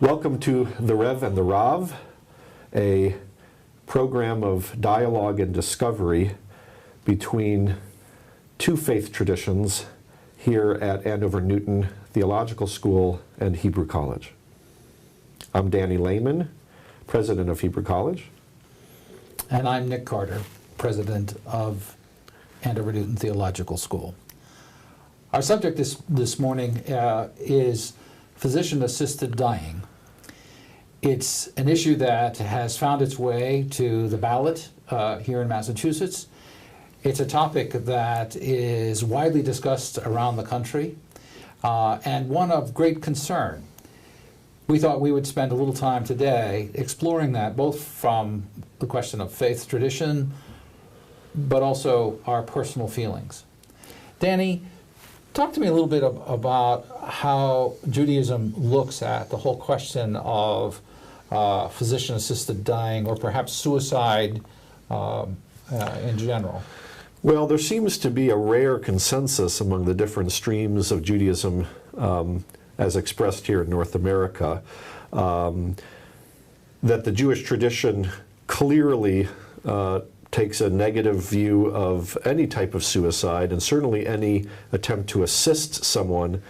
Welcome to the Rev and the Rav, a program of dialogue and discovery between two faith traditions here at Andover Newton Theological School and Hebrew College. I'm Danny Lehmann, president of Hebrew College. And I'm Nick Carter, president of Andover Newton Theological School. Our subject this morning is physician-assisted dying. It's an issue that has found its way to the ballot here in Massachusetts. It's a topic that is widely discussed around the country and one of great concern. We thought we would spend a little time today exploring that, both from the question of faith tradition, but also our personal feelings. Danny, talk to me a little bit about how Judaism looks at the whole question of physician-assisted dying, or perhaps suicide in general. Well, there seems to be a rare consensus among the different streams of Judaism as expressed here in North America that the Jewish tradition clearly takes a negative view of any type of suicide, and certainly any attempt to assist someone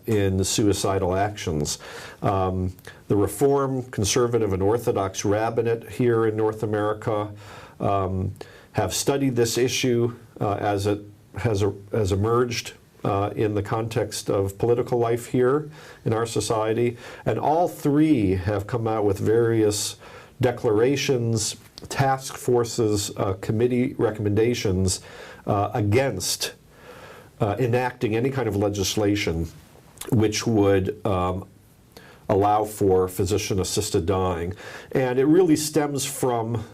in suicidal actions. The Reform, Conservative, and Orthodox rabbinate here in North America have studied this issue as it has emerged in the context of political life here in our society, and all three have come out with various declarations, task forces, committee recommendations against enacting any kind of legislation which would allow for physician-assisted dying. And it really stems from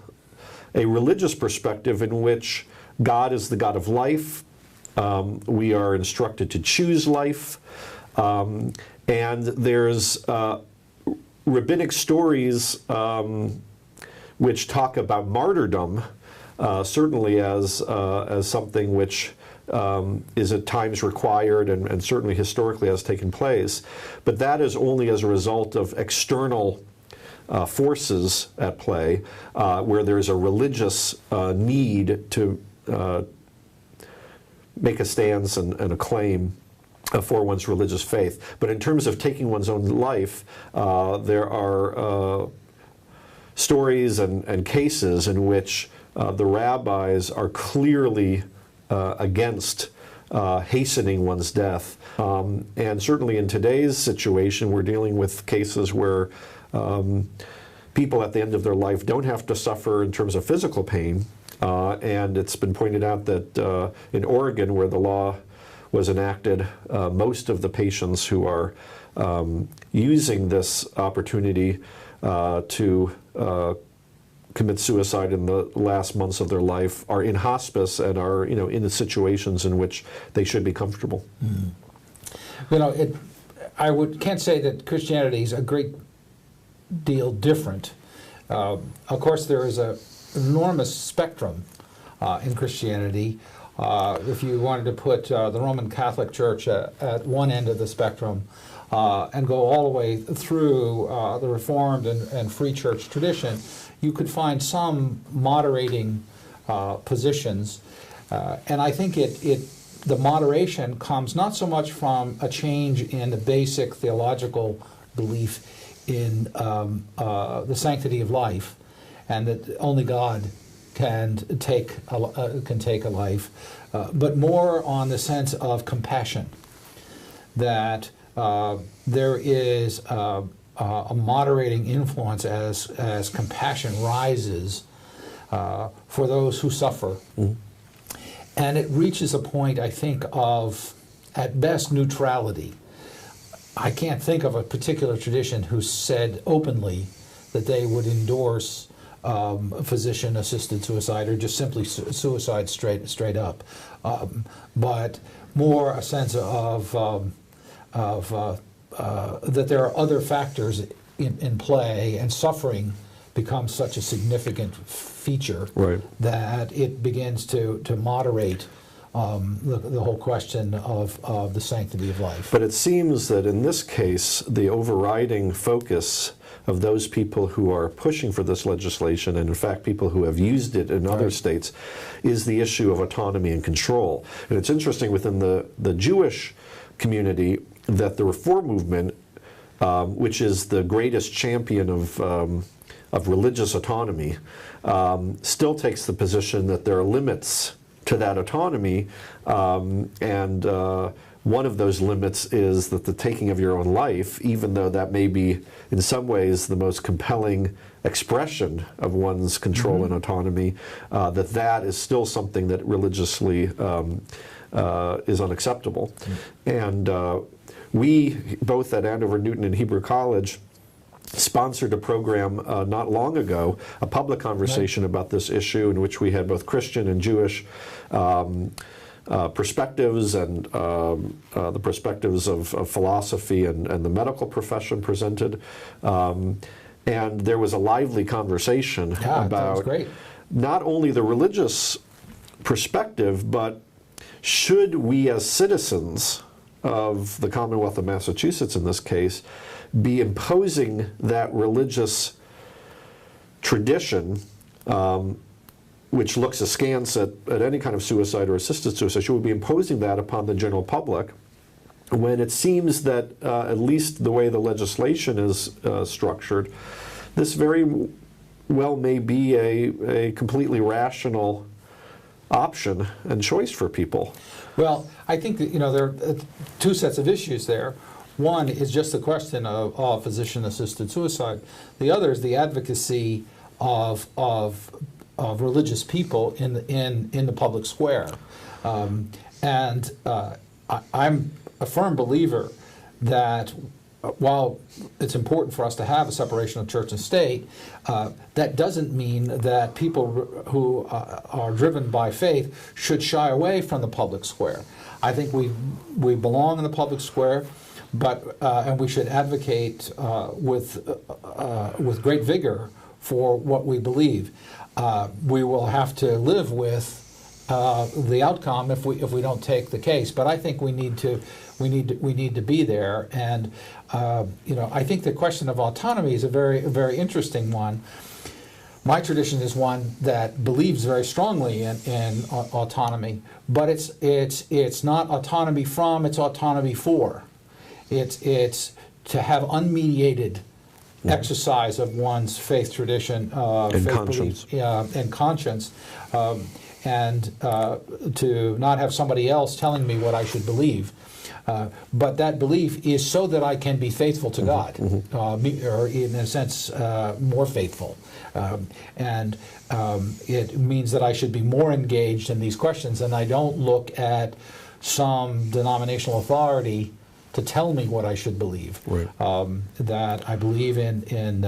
a religious perspective in which God is the God of life. We are instructed to choose life. And there's rabbinic stories which talk about martyrdom, certainly as something which is at times required and certainly historically has taken place. But that is only as a result of external forces at play, where there's a religious need to make a stance and a claim for one's religious faith. But in terms of taking one's own life, there are stories and cases in which the rabbis are clearly against hastening one's death. And certainly in today's situation, we're dealing with cases where people at the end of their life don't have to suffer in terms of physical pain. And it's been pointed out that in Oregon, where the law was enacted, most of the patients who are using this opportunity to commit suicide in the last months of their life are in hospice and are, in the situations in which they should be comfortable. Mm. Can't say that Christianity is a great deal different. Of course, there is an enormous spectrum in Christianity. If you wanted to put the Roman Catholic Church at one end of the spectrum and go all the way through the Reformed and Free Church tradition, you could find some moderating positions. And I think the moderation comes not so much from a change in the basic theological belief in the sanctity of life, and that only God can take a life, but more on the sense of compassion, that there is a moderating influence as compassion rises for those who suffer. Mm-hmm. And it reaches a point, I think, of, at best, neutrality. I can't think of a particular tradition who said openly that they would endorse physician-assisted suicide, or just simply suicide straight up, but more a sense of that there are other factors in play, and suffering becomes such a significant feature, right, that it begins to moderate the whole question of the sanctity of life. But it seems that in this case, the overriding focus of those people who are pushing for this legislation, and in fact people who have used it in other states, is the issue of autonomy and control. And it's interesting within the Jewish community that the Reform movement, which is the greatest champion of religious autonomy, still takes the position that there are limits to that autonomy, and one of those limits is that the taking of your own life, even though that may be in some ways the most compelling expression of one's control and autonomy, that is still something that religiously is unacceptable. And we, both at Andover Newton and Hebrew College, sponsored a program not long ago, a public conversation about this issue in which we had both Christian and Jewish perspectives, and the perspectives of philosophy and the medical profession presented. And there was a lively conversation about not only the religious perspective, but should we as citizens of the Commonwealth of Massachusetts in this case be imposing that religious tradition, which looks askance at any kind of suicide or assisted suicide, should we be imposing that upon the general public when it seems that, at least the way the legislation is structured, this very well may be a completely rational option and choice for people? Well, I think that, there are two sets of issues there. One is just the question of physician-assisted suicide. The other is the advocacy of religious people in the public square. I'm a firm believer that while it's important for us to have a separation of church and state, that doesn't mean that people who are driven by faith should shy away from the public square. I think we belong in the public square, but and we should advocate with great vigor for what we believe. We will have to live with the outcome if we don't take the case. But I think we need to be there. And I think the question of autonomy is a very interesting one. My tradition is one that believes very strongly in autonomy, but it's not autonomy from, it's autonomy for. It's to have unmediated exercise of one's faith tradition, and faith conscience, and conscience, and to not have somebody else telling me what I should believe. But that belief is so that I can be faithful to God, or in a sense, more faithful. And it means that I should be more engaged in these questions, and I don't look at some denominational authority to tell me what I should believe. Right. That I believe in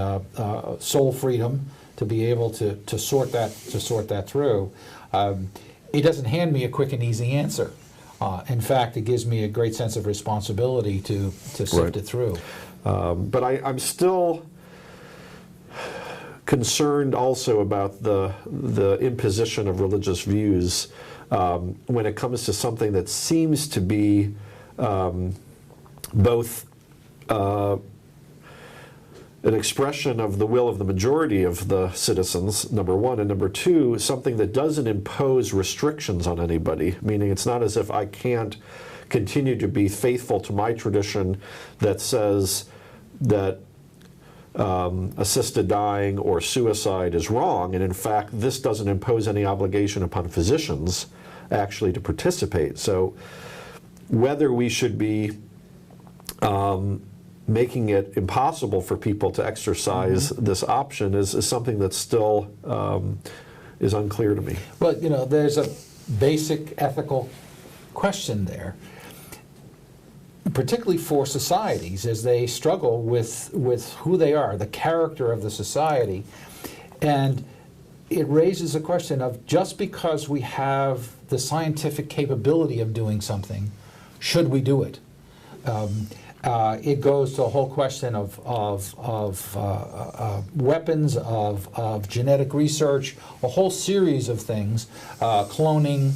soul freedom to be able to sort that through. It doesn't hand me a quick and easy answer. In fact, it gives me a great sense of responsibility to sift it through. But I'm still concerned also about the imposition of religious views when it comes to something that seems to be both an expression of the will of the majority of the citizens, number one, and number two, something that doesn't impose restrictions on anybody, meaning it's not as if I can't continue to be faithful to my tradition that says that assisted dying or suicide is wrong, and in fact this doesn't impose any obligation upon physicians actually to participate. So whether we should be making it impossible for people to exercise this option is something that still is unclear to me. Well, there's a basic ethical question there, particularly for societies as they struggle with who they are, the character of the society. And it raises a question of, just because we have the scientific capability of doing something, should we do it? It goes to a whole question of weapons, of genetic research, a whole series of things, cloning,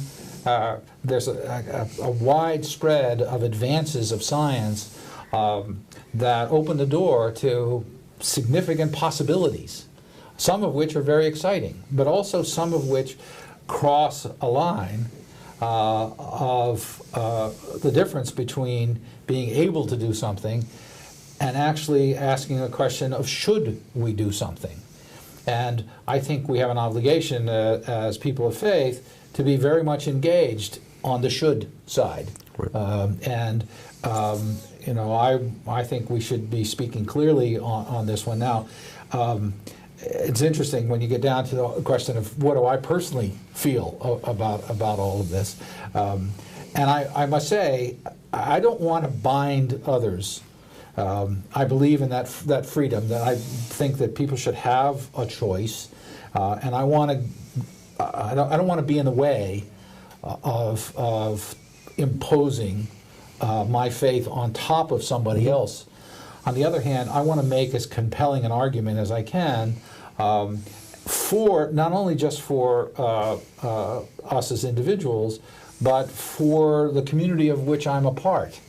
there's a wide spread of advances of science that open the door to significant possibilities, some of which are very exciting, but also some of which cross a line of the difference between being able to do something and actually asking a question of should we do something. And I think we have an obligation as people of faith to be very much engaged on the should side. Right. I think we should be speaking clearly on this one. Now, it's interesting when you get down to the question of what do I personally feel about all of this. And I must say, I don't want to bind others. I believe in that freedom, that I think that people should have a choice, and I don't want to be in the way of imposing my faith on top of somebody else. On the other hand, I want to make as compelling an argument as I can for not only just for us as individuals, but for the community of which I'm a part.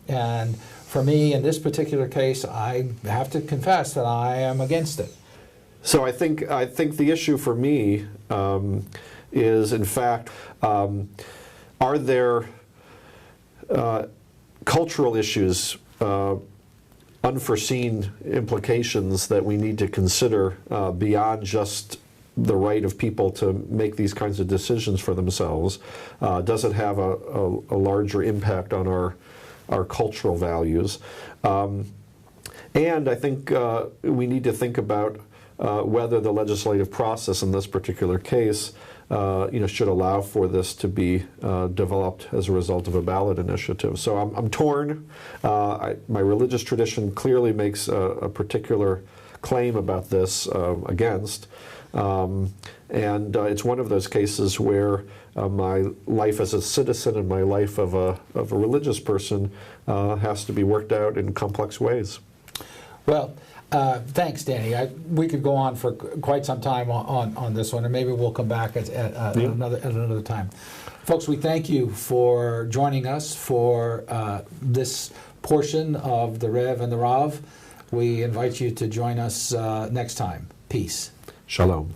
And for me, in this particular case, I have to confess that I am against it. So I think the issue for me is, in fact, are there cultural issues, unforeseen implications that we need to consider beyond just the right of people to make these kinds of decisions for themselves? Does it have a larger impact on our cultural values? And I think we need to think about whether the legislative process in this particular case should allow for this to be developed as a result of a ballot initiative. So I'm torn. My religious tradition clearly makes a particular claim about this against. And it's one of those cases where my life as a citizen and my life of a religious person has to be worked out in complex ways. Well, thanks, Danny. We could go on for quite some time on this one, and maybe we'll come back at another time. Folks, we thank you for joining us for this portion of the Rev and the Rav. We invite you to join us next time. Peace. Shalom.